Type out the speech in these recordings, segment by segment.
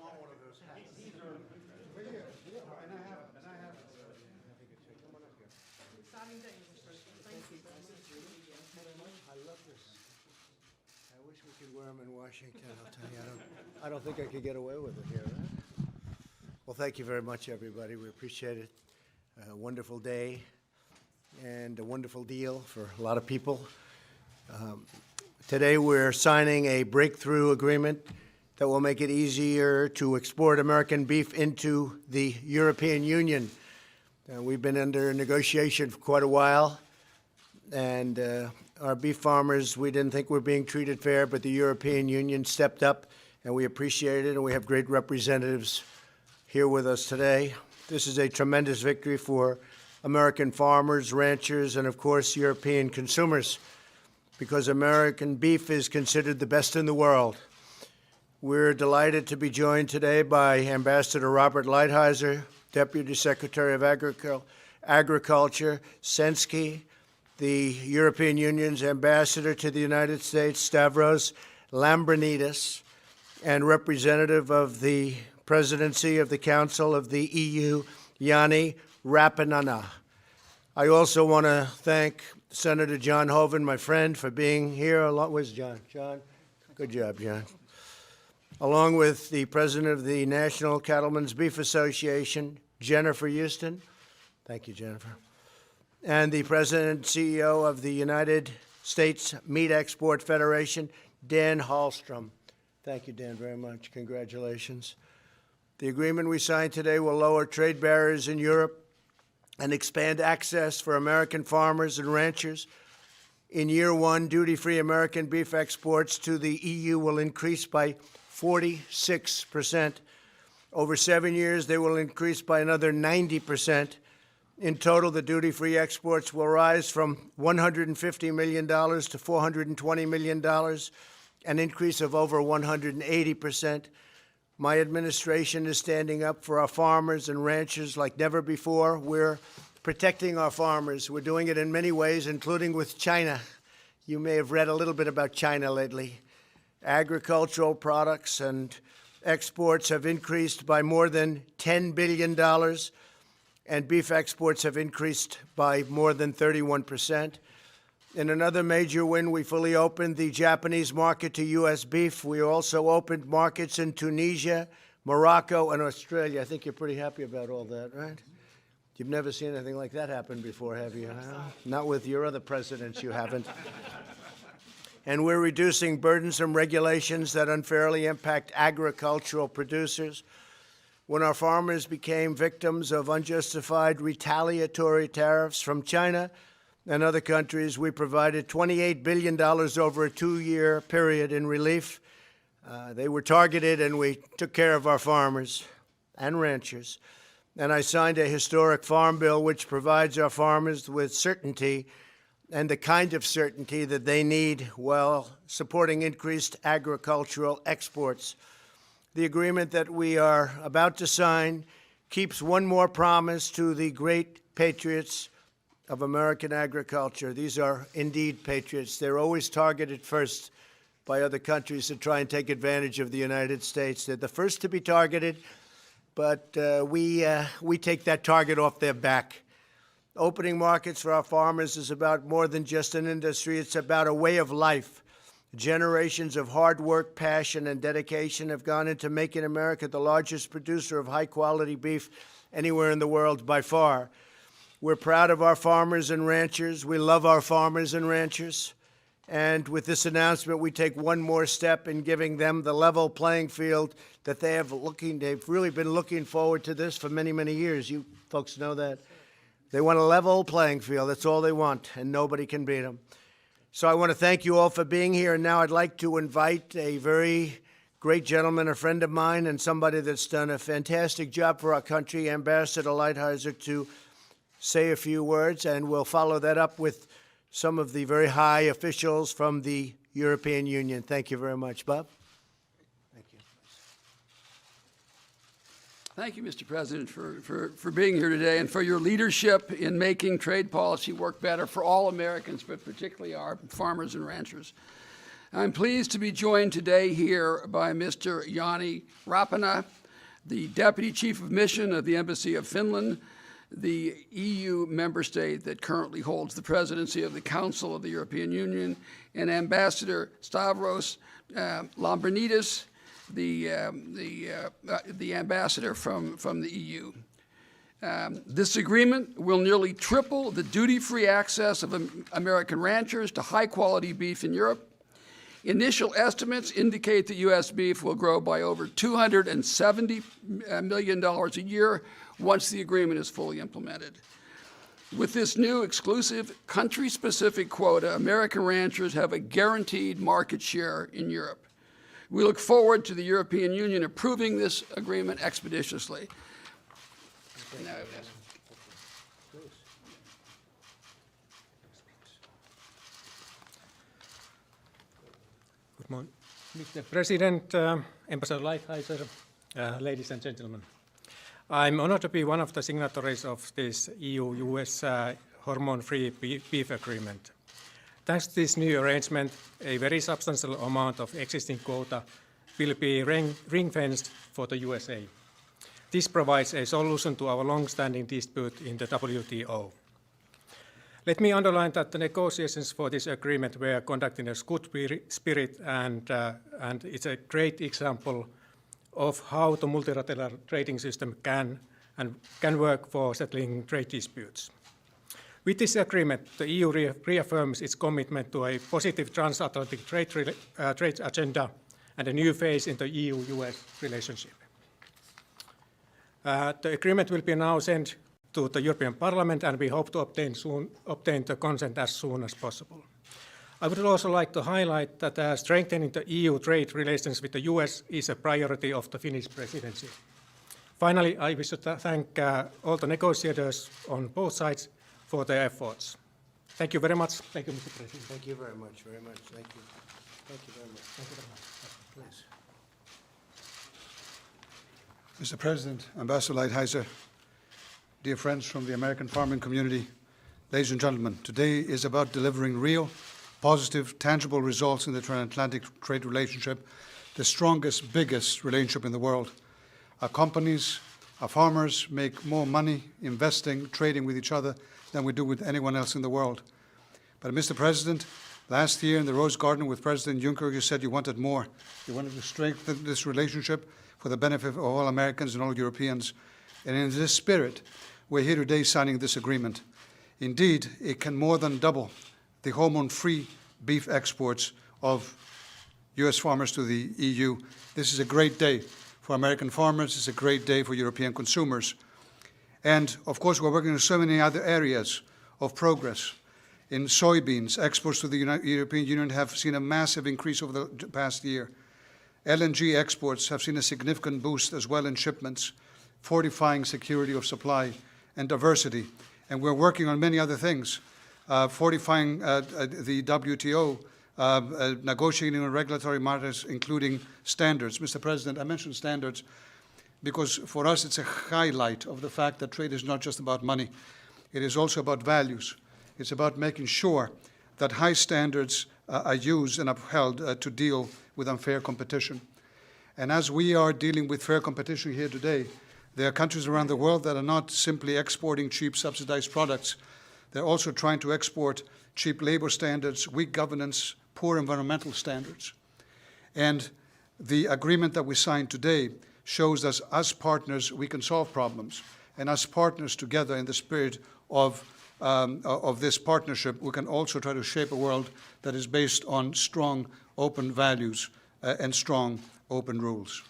want one of those hats. Exciting day, Mr. President. Thank you. I love this. I wish we could wear them in Washington, I'll tell you. I don't think I could get away with it here, right? Well, thank you very much, everybody. We appreciate it. A wonderful day and a wonderful deal for a lot of people. Today we're signing a breakthrough agreement that will make it easier to export American beef into the European Union. We've been under negotiation for quite a while, and our beef farmers, we didn't think were being treated fair, but the European Union stepped up, and we appreciate it, and we have great representatives here with us today. This is a tremendous victory for American farmers, ranchers, and of course, European consumers, because American beef is considered the best in the world. We're delighted to be joined today by Ambassador Robert Lighthizer, Deputy Secretary of Agriculture, Senski, the European Union's Ambassador to the United States, Stavros Lambrinidis, and representative of the Presidency of the Council of the EU, Yanni Rapanana. I also want to thank Senator John Hoeven, my friend, for being here. Where's John? John? Good job, John. Along with the President of the National Cattlemen's Beef Association, Jennifer Houston. Thank you, Jennifer. And the President and CEO of the United States Meat Export Federation, Dan Hallstrom. Thank you, Dan, very much. Congratulations. The agreement we signed today will lower trade barriers in Europe and expand access for American farmers and ranchers. In year one, duty-free American beef exports to the EU will increase by 46%. Over 7 years, they will increase by another 90%. In total, the duty-free exports will rise from $150 million to $420 million, an increase of over 180%. My administration is standing up for our farmers and ranchers like never before. We're protecting our farmers. We're doing it in many ways, including with China. You may have read a little bit about China lately. Agricultural products and exports have increased by more than $10 billion, and beef exports have increased by more than 31%. In another major win, we fully opened the Japanese market to U.S. beef. We also opened markets in Tunisia, Morocco, and Australia. I think you're pretty happy about all that, right? You've never seen anything like that happen before, have you? Not with your other presidents, you haven't. And we're reducing burdensome regulations that unfairly impact agricultural producers. When our farmers became victims of unjustified retaliatory tariffs from China and other countries, we provided $28 billion over a 2-year period in relief. They were targeted, and we took care of our farmers and ranchers. And I signed a historic farm bill which provides our farmers with certainty and the kind of certainty that they need while supporting increased agricultural exports. The agreement that we are about to sign keeps one more promise to the great patriots of American agriculture. These are indeed patriots. They're always targeted first by other countries to try and take advantage of the United States. They're the first to be targeted, but we take that target off their back. Opening markets for our farmers is about more than just an industry. It's about a way of life. Generations of hard work, passion, and dedication have gone into making America the largest producer of high-quality beef anywhere in the world by far. We're proud of our farmers and ranchers. We love our farmers and ranchers. And with this announcement, we take one more step in giving them the level playing field that they've really been looking forward to this for many, many years. You folks know that. They want a level playing field. That's all they want, and nobody can beat them. So I want to thank you all for being here. And now I'd like to invite a very great gentleman, a friend of mine, and somebody that's done a fantastic job for our country, Ambassador Lighthizer, to say a few words, and we'll follow that up with some of the very high officials from the European Union. Thank you very much. Bob? Thank you. Thank you, Mr. President, for being here today and for your leadership in making trade policy work better for all Americans, but particularly our farmers and ranchers. I'm pleased to be joined today here by Mr. Jani Rapana, the Deputy Chief of Mission of the Embassy of Finland, the EU member state that currently holds the presidency of the Council of the European Union, and Ambassador Stavros Lambrinidis, the ambassador from the EU. This agreement will nearly triple the duty-free access of American ranchers to high-quality beef in Europe. Initial estimates indicate that U.S. beef will grow by over $270 million a year once the agreement is fully implemented. With this new exclusive country-specific quota, American ranchers have a guaranteed market share in Europe. We look forward to the European Union approving this agreement expeditiously. Now, Good morning, Mr. President, Ambassador Lighthizer, ladies and gentlemen. I'm honored to be one of the signatories of this EU-US hormone-free beef agreement. Thanks to this new arrangement, a very substantial amount of existing quota will be ring-fenced for the USA. This provides a solution to our long-standing dispute in the WTO. Let me underline that the negotiations for this agreement were conducted in a good spirit, and it's a great example of how the multilateral trading system can work for settling trade disputes. With this agreement, the EU reaffirms its commitment to a positive transatlantic trade agenda and a new phase in the EU-US relationship. The agreement will be now sent to the European Parliament, and we hope to obtain the consent as soon as possible. I would also like to highlight that strengthening the EU trade relations with the US is a priority of the Finnish presidency. Finally, I wish to thank all the negotiators on both sides for their efforts. Thank you very much. Thank you, Mr. President. Thank you very much, very much. Thank you. Thank you very much. Thank you very much. Please. Mr. President, Ambassador Lighthizer, dear friends from the American farming community, ladies and gentlemen, today is about delivering real, positive, tangible results in the transatlantic trade relationship, the strongest, biggest relationship in the world. Our companies, our farmers make more money investing, trading with each other than we do with anyone else in the world. But Mr. President, last year in the Rose Garden with President Juncker, you said you wanted more. You wanted to strengthen this relationship for the benefit of all Americans and all Europeans. And in this spirit, we're here today signing this agreement. Indeed, it can more than double the hormone-free beef exports of US farmers to the EU. This is a great day for American farmers. It's a great day for European consumers. And of course, we're working on so many other areas of progress. In soybeans, exports to the European Union have seen a massive increase over the past year. LNG exports have seen a significant boost as well in shipments, fortifying security of supply and diversity. And we're working on many other things, fortifying the WTO, negotiating on regulatory matters, including standards. Mr. President, I mentioned standards because for us it's a highlight of the fact that trade is not just about money. It is also about values. It's about making sure that high standards are used and upheld to deal with unfair competition. And as we are dealing with fair competition here today, there are countries around the world that are not simply exporting cheap subsidized products. They're also trying to export cheap labor standards, weak governance, poor environmental standards. And the agreement that we signed today shows that as partners we can solve problems. And as partners together in the spirit of this partnership, we can also try to shape a world that is based on strong, open values and strong, open rules.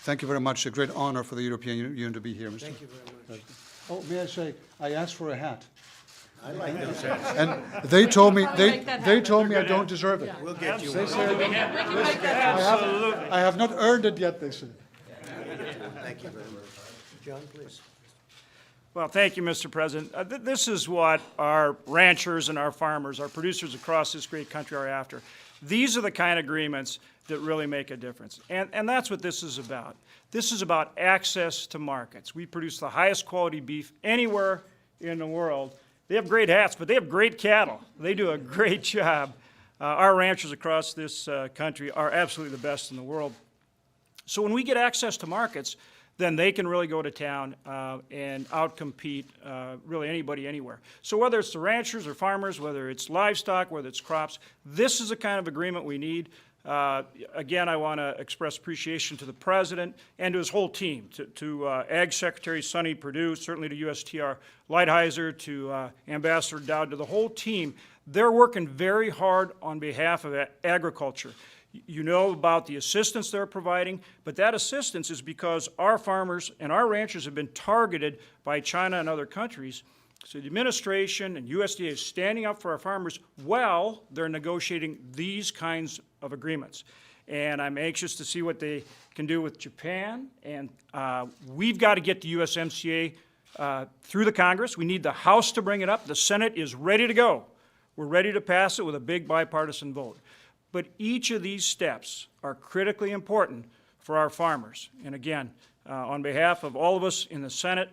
Thank you very much. It's a great honor for the European Union to be here, Mr. Thank you very much. Oh, may I say, I asked for a hat. I like those hats. And they told me, make that they happen. told me I don't deserve it. We'll get you They one. say Absolutely. I have not earned it yet, they said. Thank you very much. John, please. Well, thank you, Mr. President. This is what our ranchers and our farmers, our producers across this great country are after. These are the kind of agreements that really make a difference. And that's what this is about. This is about access to markets. We produce the highest quality beef anywhere in the world. They have great hats, but they have great cattle. They do a great job Our ranchers across this country are absolutely the best in the world. So when we get access to markets, then they can really go to town and outcompete really anybody anywhere. So whether it's the ranchers or farmers, whether it's livestock, whether it's crops, this is the kind of agreement we need. Again, I want to express appreciation to the President and to his whole team, to Ag Secretary Sonny Perdue, certainly to USTR Lighthizer, to Ambassador Dowd, to the whole team. They're working very hard on behalf of agriculture. You know about the assistance they're providing, but that assistance is because our farmers and our ranchers have been targeted by China and other countries. So the administration and USDA is standing up for our farmers while they're negotiating these kinds of agreements. And I'm anxious to see what they can do with Japan. And we've got to get the USMCA through the Congress. We need the House to bring it up. The Senate is ready to go. We're ready to pass it with a big bipartisan vote. But each of these steps are critically important for our farmers. And again, on behalf of all of us in the Senate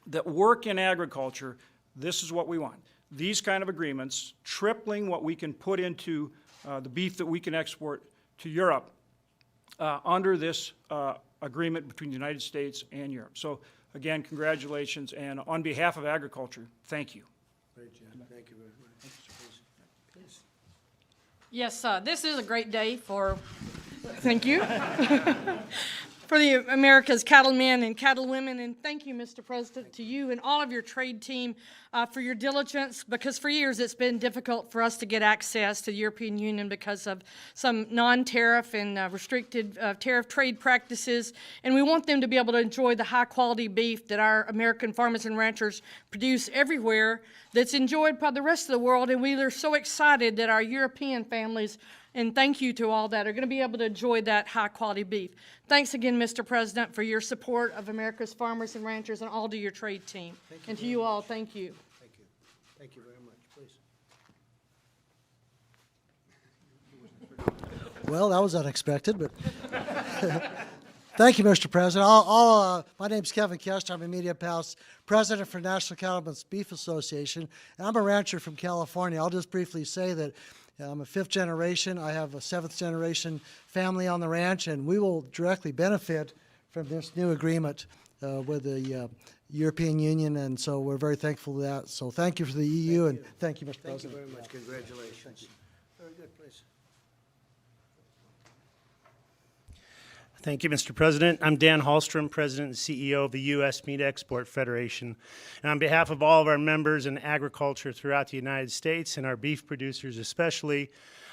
that work in agriculture, this is what we want. These kind of agreements, tripling what we can put into the beef that we can export to Europe under this agreement between the United States and Europe. So again, congratulations, and on behalf of agriculture, thank you. Great job. Thank you very much. Please. Yes, this is a great day for, thank you, for the America's cattlemen and cattlewomen, and thank you, Mr. President, to you and all of your trade team for your diligence, because for years it's been difficult for us to get access to the European Union because of some non-tariff and restricted tariff trade practices, and we want them to be able to enjoy the high-quality beef that our American farmers and ranchers produce everywhere that's enjoyed by the rest of the world, and we are so excited that our European families, and thank you to all that, are going to be able to enjoy that high-quality beef. Thanks again, Mr. President, for your support of America's farmers and ranchers and all to your trade team. And to you all, thank you. Thank you. Thank you very much. Please. Well, that was unexpected, but thank you, Mr. President. My name's Kevin Kester. I'm a Media Palace president for National Cattlemen's Beef Association, and I'm a rancher from California. I'll just briefly say that I'm a fifth generation. I have a seventh generation family on the ranch, and we will directly benefit from this new agreement with the European Union, and so we're very thankful for that. So thank you for the EU, and thank you, Mr. Thank you President. very much. Congratulations. Very good, please. Thank you, Mr. President. I'm Dan Hallstrom, President and CEO of the U.S. Meat Export Federation. And on behalf of all of our members in agriculture throughout the United States and our beef producers especially,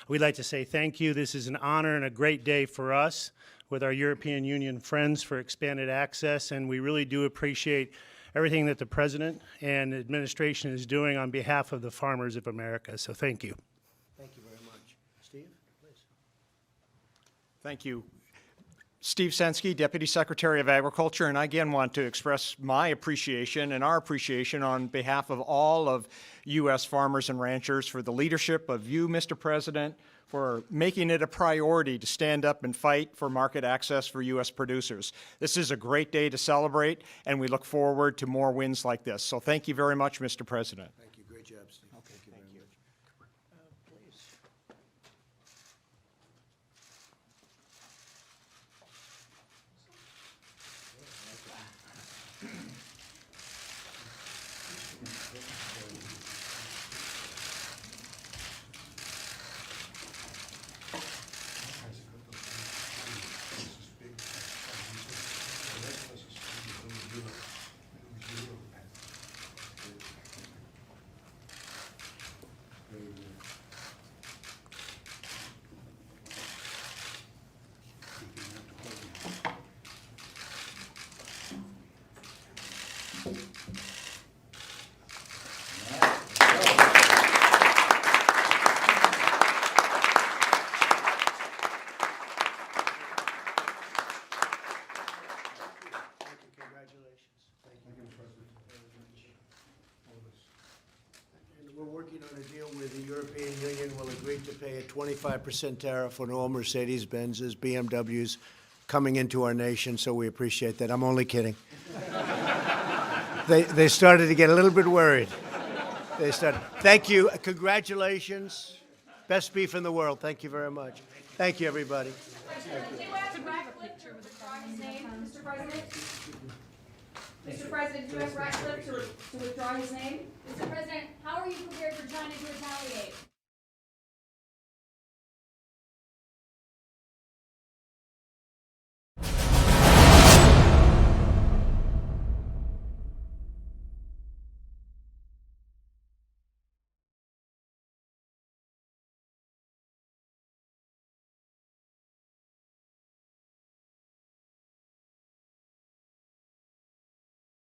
we'd like to say thank you. This is an honor and a great day for us with our European Union friends for expanded access, and we really do appreciate everything that the President and the administration is doing on behalf of the farmers of America. So thank you. Thank you very much. Steve, please. Thank you. Steve Sensky, Deputy Secretary of Agriculture, and I again want to express my appreciation and our appreciation on behalf of all of U.S. farmers and ranchers for the leadership of you, Mr. President, for making it a priority to stand up and fight for market access for U.S. producers. This is a great day to celebrate, and we look forward to more wins like this. So thank you very much, Mr. President. Thank you. Great job, Steve. Thank you very much. Please. We're working on a deal where the European Union will agree to pay a 25% tariff on all Mercedes-Benzes, BMWs coming into our nation, so we appreciate that. I'm only kidding. They started to get a little bit worried. They started. Thank you. Congratulations. Best beef in the world. Thank you very much. Thank you, everybody. U.S. Ratcliffe to withdraw his name, Mr. President. Mr. President, U.S. Ratcliffe to withdraw his name. Mr. President, how are you prepared for China to retaliate?